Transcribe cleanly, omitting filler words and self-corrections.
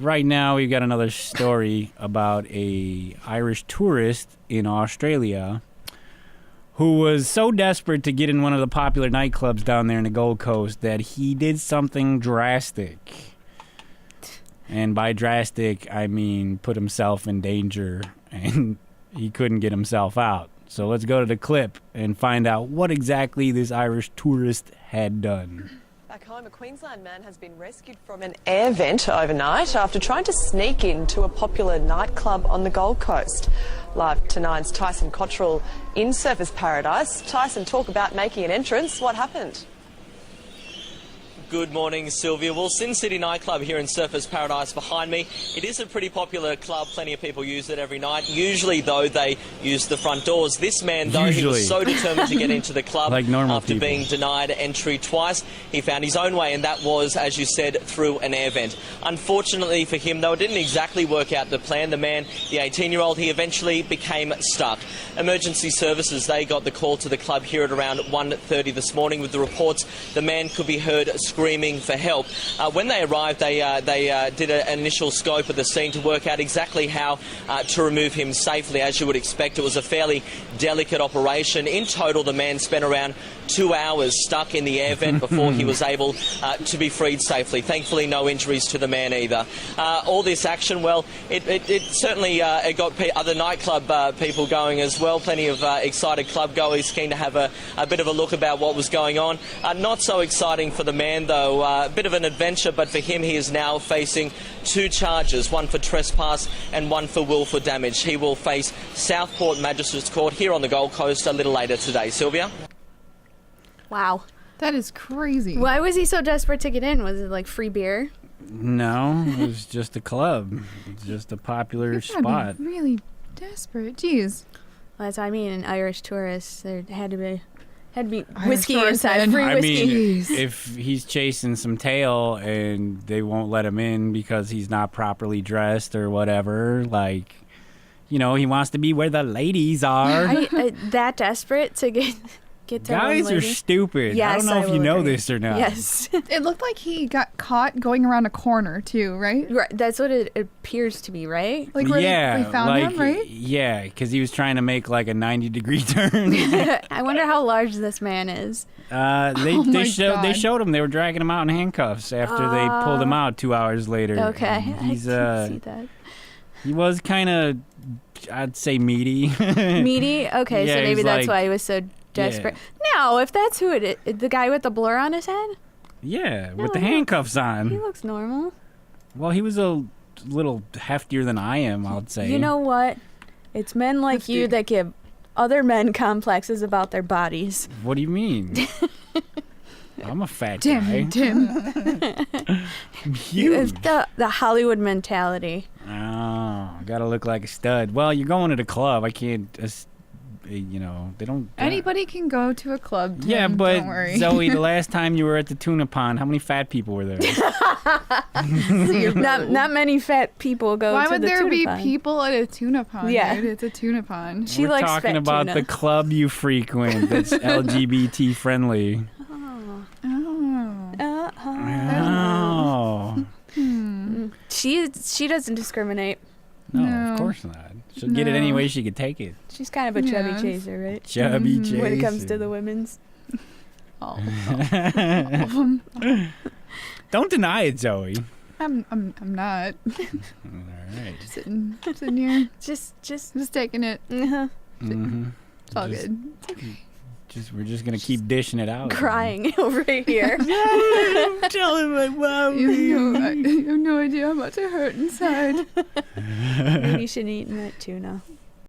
right now we've got another story about a Irish tourist in Australia who was so desperate to get in one of the popular nightclubs down there in the Gold Coast that he did something drastic. And by drastic, I mean put himself in danger, and he couldn't get himself out. So let's go to the clip and find out what exactly this Irish tourist had done. Back home, a Queensland man has been rescued from an air vent overnight after trying to sneak into a popular nightclub on the Gold Coast. Live to Nine's Tyson Cottrell in Surfers Paradise. Tyson, talk about making an entrance. What happened? Good morning, Sylvia. Well, Sin City nightclub here in Surfers Paradise behind me. It is a pretty popular club. Plenty of people use it every night. Usually, though, they use the front doors. This man, though, he was so determined to get into the club like normal after people. being denied entry twice. He found his own way, and that was, as you said, through an air vent. Unfortunately for him, though, it didn't exactly work out the plan. The man, the 18-year-old, he eventually became stuck. Emergency services, they got the call to the club here at around 1:30 this morning with the reports the man could be heard screaming for help. When they arrived, they did an initial scope of the scene to work out exactly how to remove him safely. As you would expect, it was a fairly delicate operation. In total, the man spent around 2 hours stuck in the air vent before he was able to be freed safely. Thankfully, no injuries to the man either. All this action, well, it certainly it got other nightclub people going as well. Plenty of excited club goers keen to have a bit of a look about what was going on. Not so exciting for the man, though. A bit of an adventure, but for him, he is now facing 2 charges, one for trespass and one for willful damage. He will face Southport Magistrates Court here on the Gold Coast a little later today. Sylvia? Wow. That is crazy. Why was he so desperate to get in? Was it like free beer? No, it was just a club. It's just a popular spot. Be really desperate. Jeez. Well, that's what I mean. An Irish tourist, there had to be Irish whiskey tourist, inside. man. Free I whiskey. mean, if he's chasing some tail and they won't let him in because he's not properly dressed or whatever, like, you know, he wants to be where the ladies are. That desperate to get to Guys one are lady? stupid. Yes, I don't know if you will know agree. this or not. Yes. It looked like he got caught going around a corner, too, right? Right, that's what it appears to be, right? Like where yeah, they found like, him, right? Yeah, because he was trying to make like a 90-degree turn. I wonder how large this man is. They God. showed him. They were dragging him out in handcuffs after they pulled him out 2 hours later. Okay, He's I can see that. he was kind of, I'd say, meaty. Meaty? Okay, Yeah, so maybe he's that's like- why he was so desperate. No, if that's who it is, the guy with the blur on his head? Yeah, with the No, handcuffs He on. looks normal. Well, he was a little heftier than I am, I'd say. You know what? It's men like you that give other men complexes about their bodies. What do you mean? I'm a fat Damn guy. you, Tim. I'm huge. It's the Hollywood mentality. Oh, gotta look like a stud. Well, you're going to the club. I can't, you know, they don't. Anybody can go to a club, Tim, Yeah, but don't worry. Zoe, the last time you were at the tuna pond, how many fat people were there? Not many fat people go Why to would the there tuna be pond. people at a tuna pond? Yeah. Dude? It's a tuna pond. She We're likes talking fat about tuna. the club you frequent that's LGBT friendly. Oh. Oh. She doesn't discriminate. No, No. of course not. She'll get it No. any way she could take it. She's kind of a chubby Yes. chaser, right? Chubby chaser. When it comes to the women's. All of them. Don't deny it, Zoe. I'm not All right. sitting here, Just just taking it. Mm-hmm. It's all Just- good. We're just gonna keep dishing it out. crying over here. I'm telling my mom. You have no idea how much it hurt inside. Maybe you shouldn't eat that tuna.